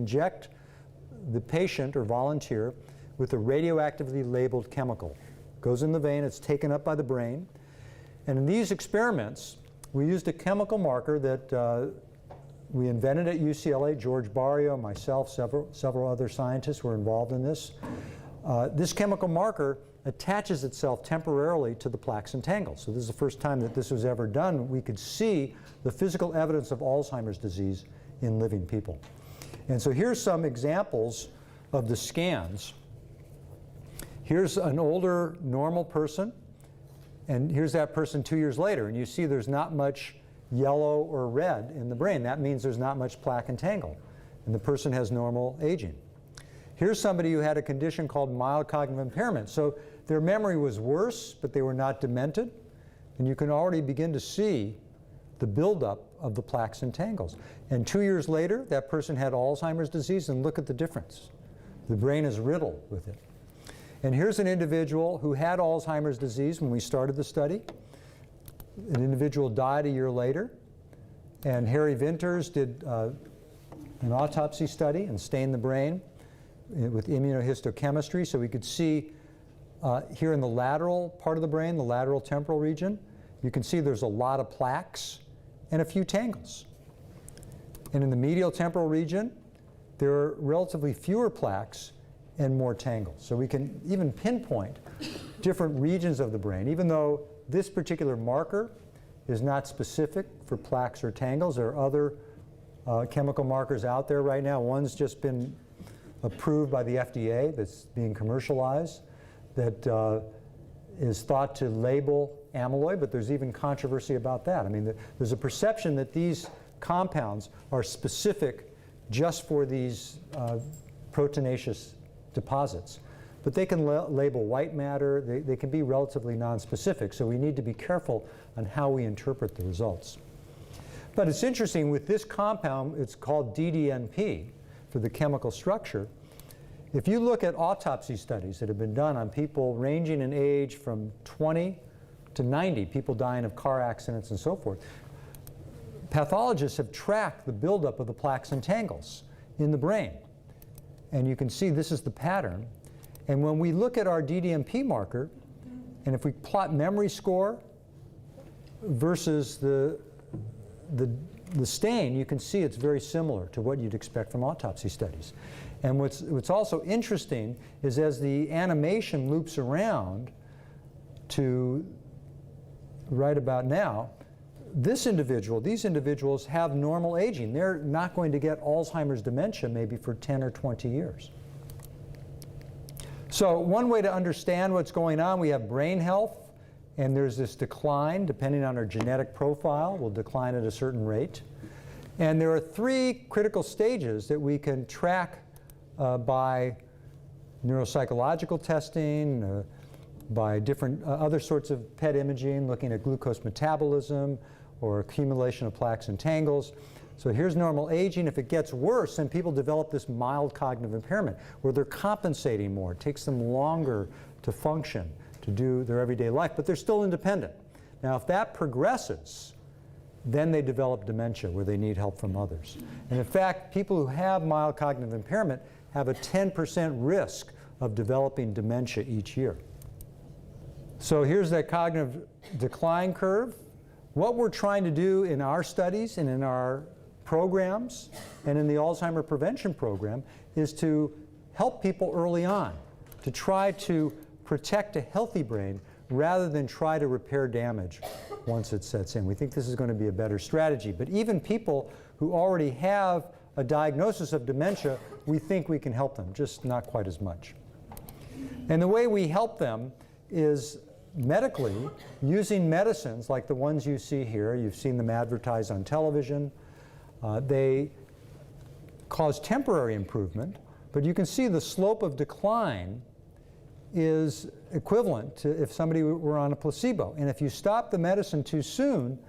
inject the patient or volunteer with a radioactively labeled chemical. Goes in the vein, it's taken up by the brain. And in these experiments, we used a chemical marker that we invented at UCLA. George Barrio, myself, several other scientists were involved in this. This chemical marker attaches itself temporarily to the plaques and tangles. So this is the first time that this was ever done. We could see the physical evidence of Alzheimer's disease in living people. And so here's some examples of the scans. Here's an older normal person, and here's that person 2 years later, and you see there's not much yellow or red in the brain. That means there's not much plaque and tangle, and the person has normal aging. Here's somebody who had a condition called mild cognitive impairment. So their memory was worse, but they were not demented, and you can already begin to see the buildup of the plaques and tangles. And 2 years later, that person had Alzheimer's disease, and look at the difference. The brain is riddled with it. And here's an individual who had Alzheimer's disease when we started the study. An individual died a year later, and Harry Vinters did an autopsy study and stained the brain with immunohistochemistry, so we could see here in the lateral part of the brain, the lateral temporal region, you can see there's a lot of plaques and a few tangles. And in the medial temporal region, there are relatively fewer plaques and more tangles. So we can even pinpoint different regions of the brain. Even though this particular marker is not specific for plaques or tangles, there are other chemical markers out there right now. One's just been approved by the FDA that's being commercialized that is thought to label amyloid, but there's even controversy about that. I mean, there's a perception that these compounds are specific just for these proteinaceous deposits. But they can label white matter. They can be relatively nonspecific, so we need to be careful on how we interpret the results. But it's interesting, with this compound, it's called DDNP for the chemical structure. If you look at autopsy studies that have been done on people ranging in age from 20 to 90, people dying of car accidents and so forth, pathologists have tracked the buildup of the plaques and tangles in the brain. And you can see this is the pattern. And when we look at our DDNP marker, and if we plot memory score versus the stain, you can see it's very similar to what you'd expect from autopsy studies. And what's also interesting is as the animation loops around to right about now, these individuals have normal aging. They're not going to get Alzheimer's dementia maybe for 10 or 20 years. So one way to understand what's going on, we have brain health, and there's this decline depending on our genetic profile. We'll decline at a certain rate. And there are 3 critical stages that we can track by neuropsychological testing, by different other sorts of PET imaging, looking at glucose metabolism or accumulation of plaques and tangles. So here's normal aging. If it gets worse, then people develop this mild cognitive impairment where they're compensating more. It takes them longer to function, to do their everyday life, but they're still independent. Now, if that progresses, then they develop dementia where they need help from others. And in fact, people who have mild cognitive impairment have a 10% risk of developing dementia each year. So here's that cognitive decline curve. What we're trying to do in our studies and in our programs and in the Alzheimer prevention program is to help people early on, to try to protect a healthy brain rather than try to repair damage once it sets in. We think this is going to be a better strategy. But even people who already have a diagnosis of dementia, we think we can help them, just not quite as much. And the way we help them is medically, using medicines like the ones you see here. You've seen them advertised on television. They cause temporary improvement, but you can see the slope of decline is equivalent to if somebody were on a placebo. And if you stop the medicine too soon,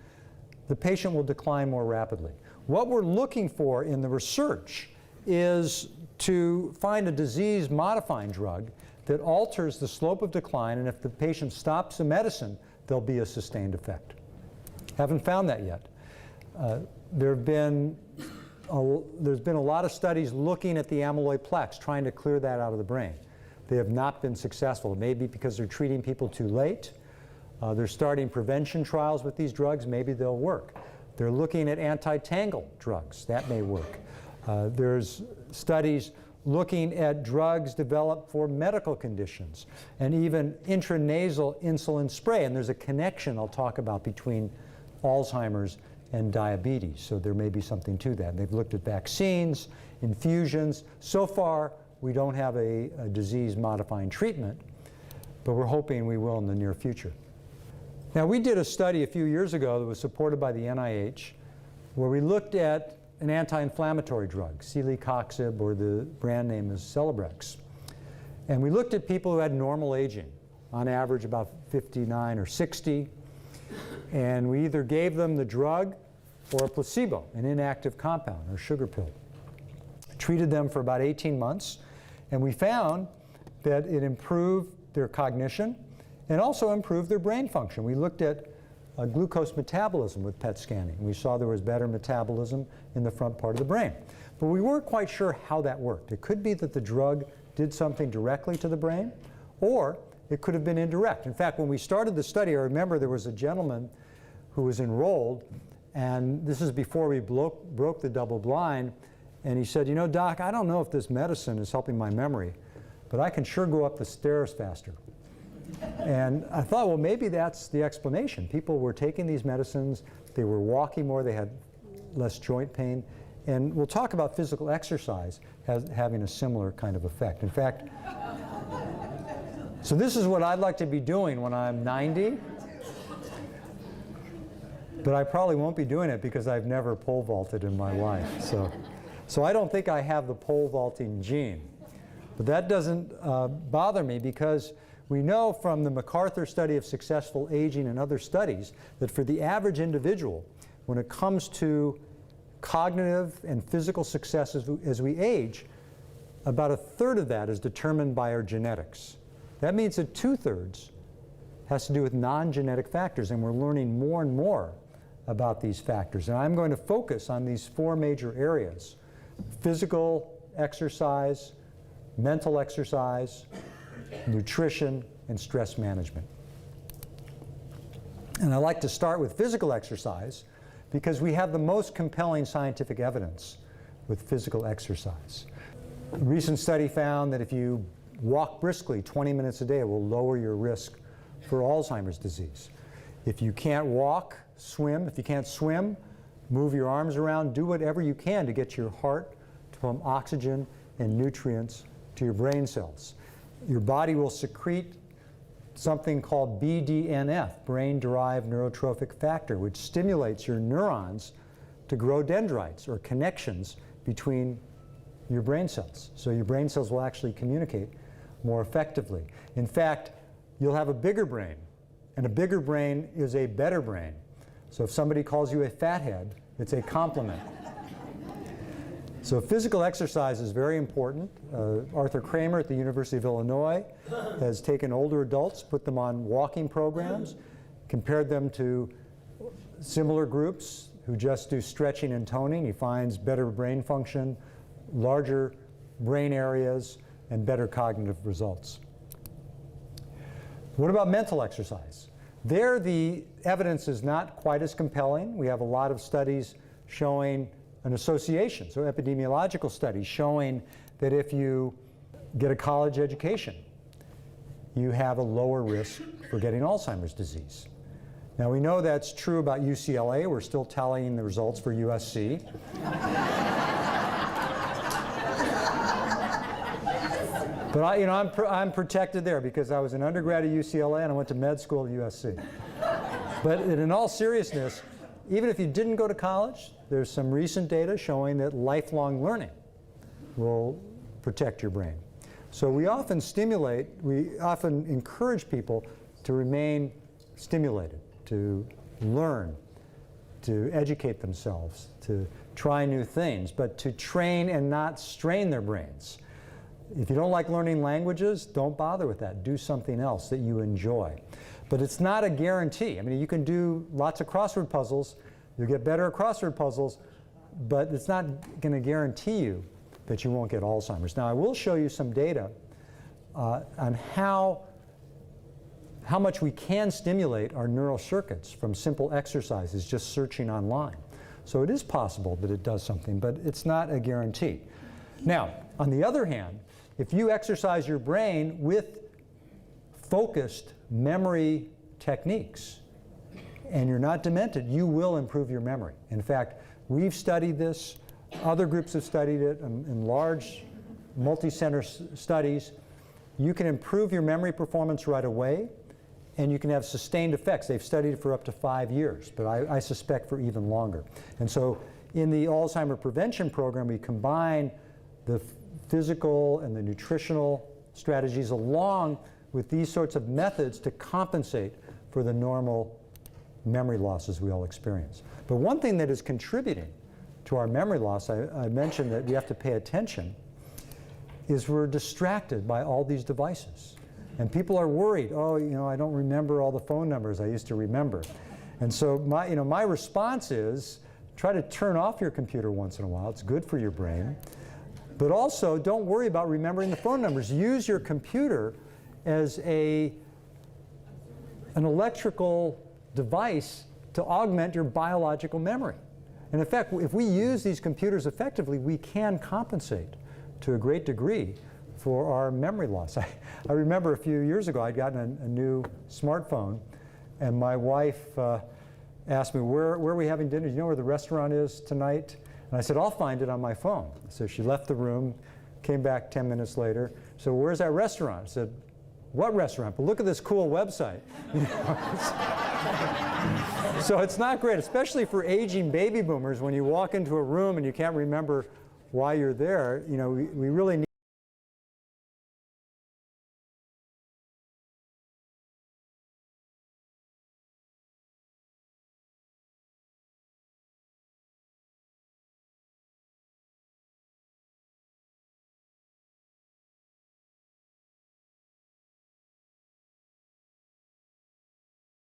the patient will decline more rapidly. What we're looking for in the research is to find a disease-modifying drug that alters the slope of decline, and if the patient stops the medicine, there'll be a sustained effect. Haven't found that yet. There have been there's been a lot of studies looking at the amyloid plaques, trying to clear that out of the brain. They have not been successful. Maybe because they're treating people too late. They're starting prevention trials with these drugs. Maybe they'll work. They're looking at anti-tangle drugs. That may work. There's studies looking at drugs developed for medical conditions and even intranasal insulin spray. And there's a connection I'll talk about between Alzheimer's and diabetes. So there may be something to that. They've looked at vaccines, infusions. So far, we don't have a disease-modifying treatment, but we're hoping we will in the near future. Now, we did a study a few years ago that was supported by the NIH, where we looked at an anti-inflammatory drug, celecoxib, or the brand name is Celebrex. And we looked at people who had normal aging, on average about 59 or 60, and we either gave them the drug or a placebo, an inactive compound or sugar pill. Treated them for about 18 months, and we found that it improved their cognition and also improved their brain function. We looked at glucose metabolism with PET scanning. We saw there was better metabolism in the front part of the brain. But we weren't quite sure how that worked. It could be that the drug did something directly to the brain, or it could have been indirect. In fact, when we started the study, I remember there was a gentleman who was enrolled, and this is before we broke the double blind, and he said, you know, Doc, I don't know if this medicine is helping my memory, but I can sure go up the stairs faster. And I thought, well, maybe that's the explanation. People were taking these medicines, they were walking more, they had less joint pain, and we'll talk about physical exercise as having a similar kind of effect. In fact, so this is what I'd like to be doing when I'm 90, but I probably won't be doing it because I've never pole vaulted in my life. So I don't think I have the pole vaulting gene. But that doesn't bother me because we know from the MacArthur study of successful aging and other studies that for the average individual, when it comes to cognitive and physical success as we age, about a third of that is determined by our genetics. That means that 2/3 has to do with non-genetic factors, and we're learning more and more about these factors. And I'm going to focus on these 4 major areas: physical exercise, mental exercise, nutrition, and stress management. And I like to start with physical exercise because we have the most compelling scientific evidence with physical exercise. A recent study found that if you walk briskly 20 minutes a day, it will lower your risk for Alzheimer's disease. If you can't walk, swim. If you can't swim, move your arms around. Do whatever you can to get your heart to pump oxygen and nutrients to your brain cells. Your body will secrete something called BDNF, brain-derived neurotrophic factor, which stimulates your neurons to grow dendrites, or connections between your brain cells. So your brain cells will actually communicate more effectively. In fact, you'll have a bigger brain, and a bigger brain is a better brain. So if somebody calls you a fathead, it's a compliment. So physical exercise is very important. Arthur Kramer at the University of Illinois has taken older adults, put them on walking programs, compared them to similar groups who just do stretching and toning. He finds better brain function, larger brain areas, and better cognitive results. What about mental exercise? There, the evidence is not quite as compelling. We have a lot of studies showing an association, so epidemiological studies showing that if you get a college education, you have a lower risk for getting Alzheimer's disease. Now, we know that's true about UCLA. We're still tallying the results for USC. But I'm protected there because I was an undergrad at UCLA and I went to med school at USC. But in all seriousness, even if you didn't go to college, there's some recent data showing that lifelong learning will protect your brain. So we often encourage people to remain stimulated, to learn, to educate themselves, to try new things, but to train and not strain their brains. If you don't like learning languages, don't bother with that. Do something else that you enjoy. But it's not a guarantee. I mean, you can do lots of crossword puzzles. You'll get better at crossword puzzles, but it's not going to guarantee you that you won't get Alzheimer's. Now, I will show you some data on how much we can stimulate our neural circuits from simple exercises, just searching online. So it is possible that it does something, but it's not a guarantee. Now, on the other hand, if you exercise your brain with focused memory techniques, and you're not demented, you will improve your memory. In fact, we've studied this. Other groups have studied it in large multi-center studies. You can improve your memory performance right away, and you can have sustained effects. They've studied it for up to 5 years, but I suspect for even longer. And so in the Alzheimer prevention program, we combine the physical and the nutritional strategies along with these sorts of methods to compensate for the normal memory losses we all experience. But one thing that is contributing to our memory loss, I mentioned that we have to pay attention, is we're distracted by all these devices. And people are worried, oh, you know, I don't remember all the phone numbers I used to remember. And so my response is, try to turn off your computer once in a while. It's good for your brain. But also, don't worry about remembering the phone numbers. Use your computer as an electrical device to augment your biological memory. And in fact, if we use these computers effectively, we can compensate to a great degree for our memory loss. I remember a few years ago, I'd gotten a new smartphone, and my wife asked me, where are we having dinner? Do you know where the restaurant is tonight? And I said, I'll find it on my phone. So she left the room, came back 10 minutes later. So where's that restaurant? I said, what restaurant? But look at this cool website. So it's not great, especially for aging baby boomers. When you walk into a room and you can't remember why you're there, you know, we really need